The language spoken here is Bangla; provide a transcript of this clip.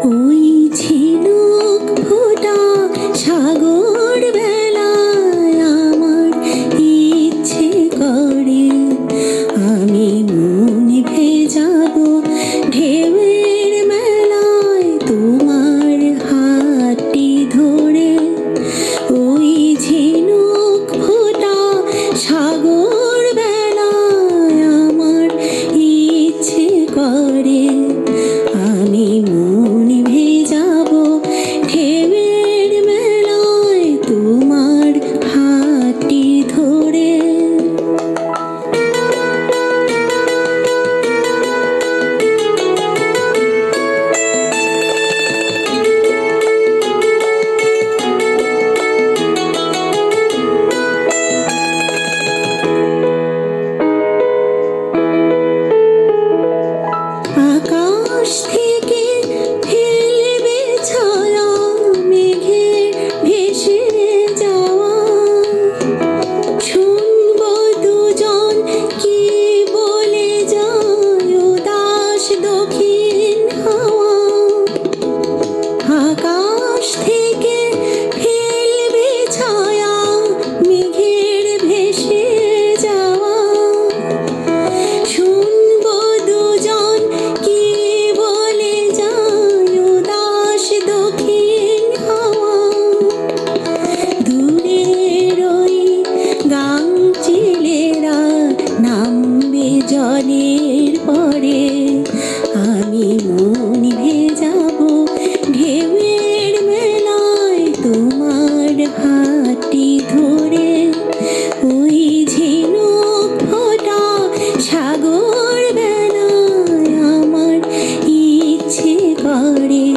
ওই ঝিনুক ফোঁটা সাগর বেলায় আমার ইচ্ছে করে আমি মন ভেজাবো ঢেউয়ের মেলায় তোমার হাতটি ধরে। ওই ঝিনুক ফোঁটা সাগর বেলায় আমার ইচ্ছে করে আমি মন ভেজাবো ঢেউয়ের মেলায় তোমার হাতটি ধরে। আকাশ থেকে ফেলবে ছায়া মেঘে ভেসে যাওয়া, শুনবো দুজন কি বলে যায় উদাস দক্ষিণ হাওয়া। আকাশ থেকে ফেলবে ছায়া মেঘের ভেসে যাওয়া, শুনবো দুজন কি বলে যায় উদাস দক্ষিণ হাওয়া। দূরের ওই গাংচিলেরা নামবে জলের পরে আমি মন ভেজাবো ঢেউয়ের মেলায় তোমার হাতটি ধরে। ওই ঝিনুক ফোঁটা সাগর বেলায় আমার ইচ্ছে করে